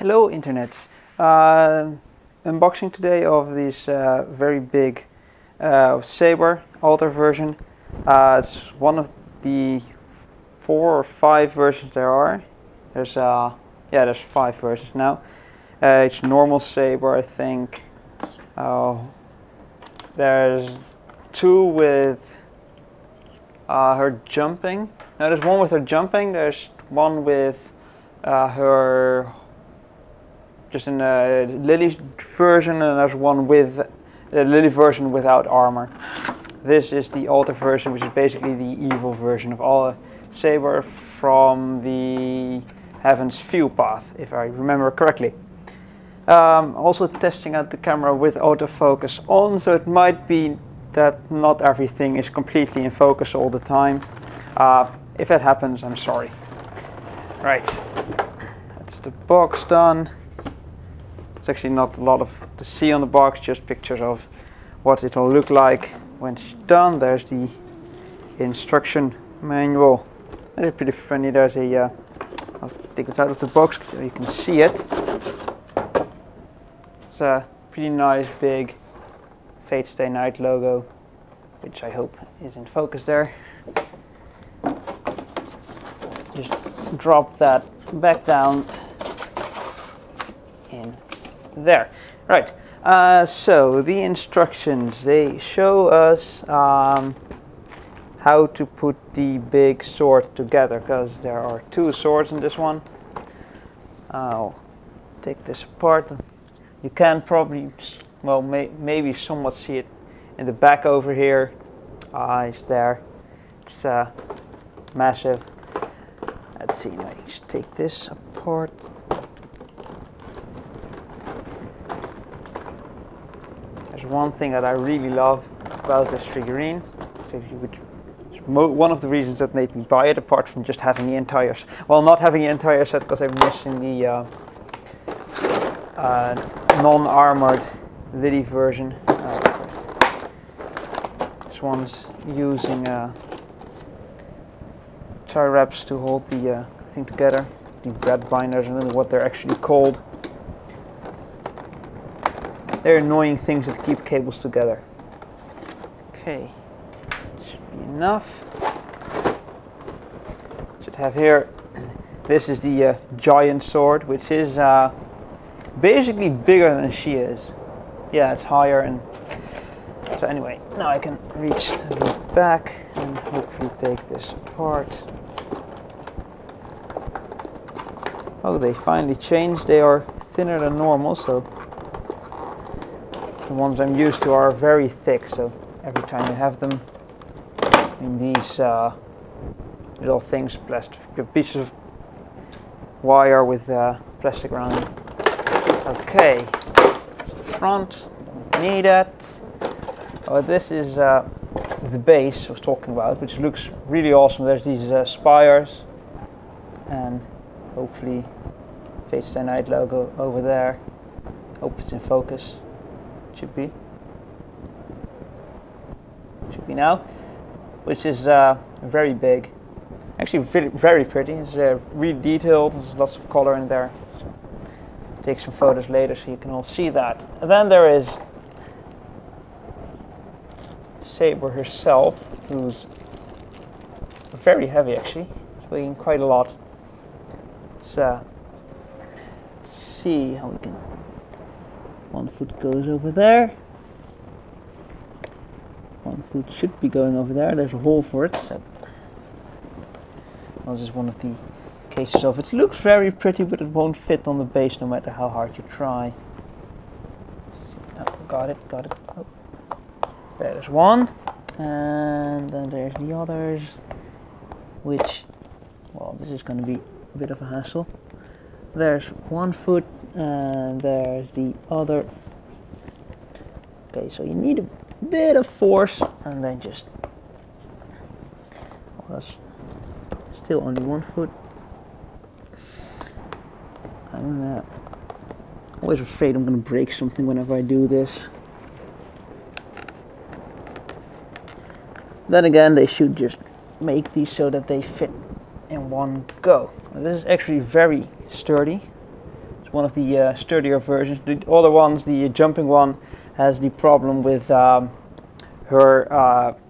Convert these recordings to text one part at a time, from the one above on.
Hello Internet. Unboxing today of this very big Saber Alter version. It's one of the 4 or 5 versions there are. There's 5 versions now. It's normal Saber, I think. There's 2 with her jumping. No, there's one with her jumping. There's one with her just in a Lily version, and there's one with the Lily version without armor. This is the Alter version, which is basically the evil version of all Saber from the Heaven's View path, if I remember correctly. Also testing out the camera with autofocus on, so it might be that not everything is completely in focus all the time. If that happens, I'm sorry. Right, that's the box done. It's actually not a lot to see on the box, just pictures of what it will look like when she's done. There's the instruction manual. It's pretty funny. There's a, I'll take it out of the box so you can see it. It's a pretty nice big Fate Stay Night logo, which I hope is in focus there. Just drop that back down in there. Right, so the instructions, they show us how to put the big sword together, because there are 2 swords in this one. I'll take this apart. You can probably, well, maybe somewhat see it in the back over here. It's there. It's massive. Let's see, now you just take this apart. There's one thing that I really love about this figurine, which is one of the reasons that made me buy it, apart from just having the entire, well, not having the entire set because I'm missing the non-armored Lily version. This one's using tie wraps to hold the thing together. The bread binders, I don't know what they're actually called. They're annoying things that keep cables together. Okay, should be enough. Should have here. This is the giant sword, which is basically bigger than she is. Yeah, it's higher, and so anyway, now I can reach the back and hopefully take this apart. Oh, they finally changed. They are thinner than normal, so the ones I'm used to are very thick, so every time you have them in these little things, plastic pieces of wire with plastic around them. Okay, that's the front, don't need that. Oh, this is the base I was talking about, which looks really awesome. There's these spires, and hopefully Fate Stay Night logo over there. Hope it's in focus. Should be now, which is very big, actually very pretty. It's really detailed. There's lots of color in there. So take some photos later so you can all see that. And then there is Saber herself, who's very heavy actually. It's weighing quite a lot. Let's see how we can. One foot goes over there. One foot should be going over there. There's a hole for it. So this is one of the cases of it. It looks very pretty, but it won't fit on the base no matter how hard you try. Oh, got it. Oh. There's one. And then there's the others, which, well, this is going to be a bit of a hassle. There's one foot, and there's the other. Okay, so you need a bit of force, and then just, well, that's still only one foot. I'm always afraid I'm going to break something whenever I do this. Then again, they should just make these so that they fit in one go. Now, this is actually very sturdy. It's one of the sturdier versions. The other ones, the jumping one, has the problem with her.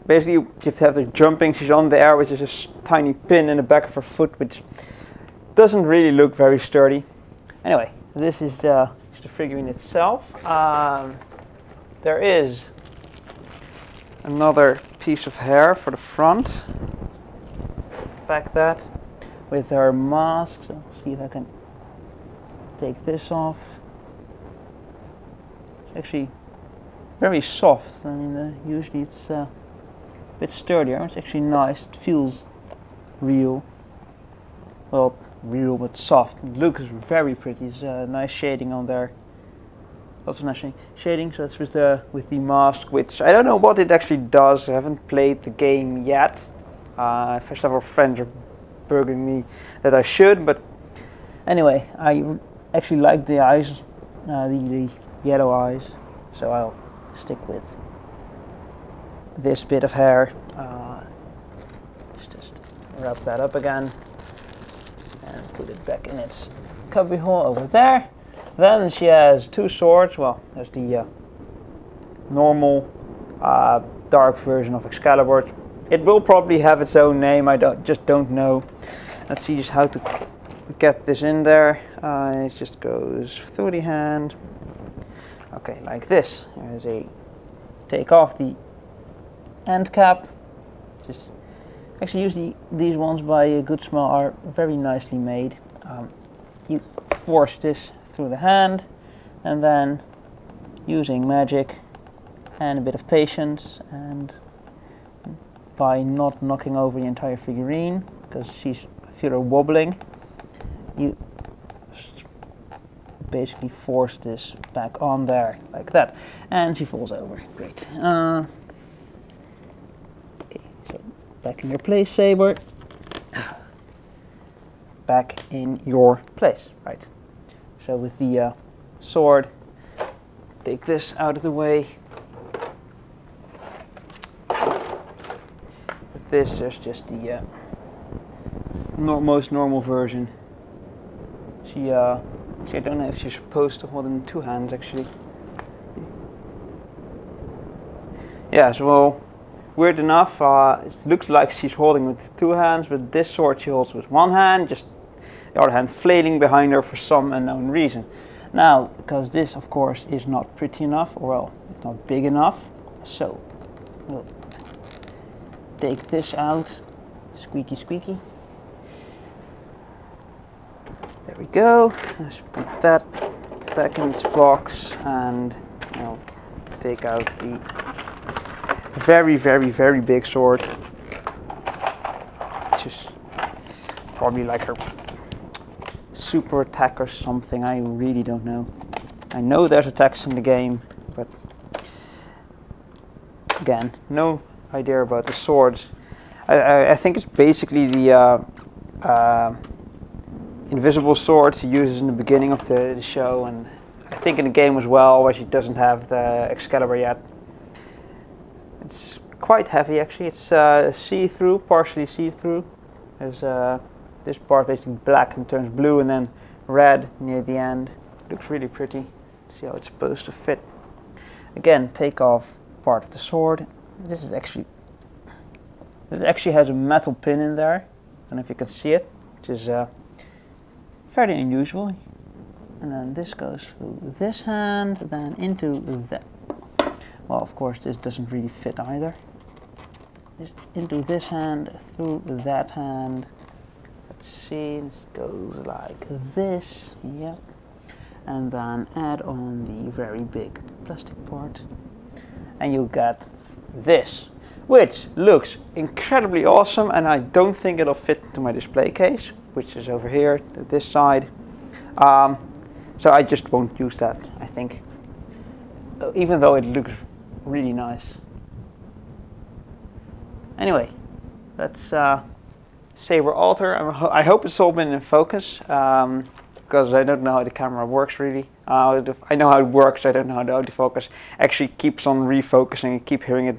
Basically, you have to have her jumping. She's on the air, which is a tiny pin in the back of her foot, which doesn't really look very sturdy. Anyway, this is the figurine itself. There is another piece of hair for the front. Back that with her mask. So let's see if I can take this off. It's actually very soft. I mean, usually it's a bit sturdier. It's actually nice. It feels real. Well, real but soft. It looks very pretty. It's nice shading on there. Lots of nice shading. So that's with the mask, which I don't know what it actually does. I haven't played the game yet. Several friends are bugging me that I should, but anyway, I actually like the eyes, the yellow eyes, so I'll stick with this bit of hair. Just wrap that up again and put it back in its cubby hole over there. Then she has two swords. Well, there's the normal dark version of Excalibur. It will probably have its own name. I just don't know. Let's see just how to get this in there. It just goes through the hand. Okay, like this. There's a take off the end cap. Just actually usually these ones by a Good Smell are very nicely made. You force this through the hand, and then using magic and a bit of patience, and by not knocking over the entire figurine, because I feel her wobbling, you basically force this back on there like that, and she falls over. Great. Okay, so back in your place, Saber. Back in your place, right. So with the sword, take this out of the way. With this, there's just the most normal version. I don't know if she's supposed to hold it in two hands, actually. Yeah, so well, weird enough, it looks like she's holding with two hands, but this sword she holds with one hand, just the other hand flailing behind her for some unknown reason. Now, because this, of course, is not pretty enough, or well, it's not big enough, so we'll take this out. Squeaky, squeaky. There we go. Let's put that back in its box, and I'll take out the very, very, very big sword. It's just probably like her super attack or something. I really don't know. I know there's attacks in the game, but again, no idea about the swords. I think it's basically the invisible sword she uses in the beginning of the show, and I think in the game as well, where she doesn't have the Excalibur yet. It's quite heavy actually. It's see-through, partially see-through. There's this part basically black and turns blue, and then red near the end. Looks really pretty. See how it's supposed to fit. Again, take off part of the sword. This actually has a metal pin in there. I don't know if you can see it, which is fairly unusual. And then this goes through this hand, then into that. Well, of course, this doesn't really fit either. Just into this hand, through that hand. Let's see, it goes like this, yeah. And then add on the very big plastic part. And you get this, which looks incredibly awesome, and I don't think it'll fit into my display case, which is over here, to this side. So I just won't use that, I think. Even though it looks really nice. Anyway, that's Saber Alter. I hope it's all been in focus, because I don't know how the camera works really. I know how it works, I don't know how the autofocus actually keeps on refocusing. I keep hearing it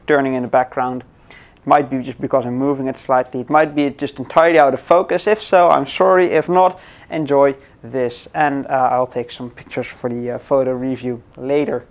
turning in the background. Might be just because I'm moving it slightly. It might be just entirely out of focus. If so, I'm sorry. If not, enjoy this. And I'll take some pictures for the photo review later.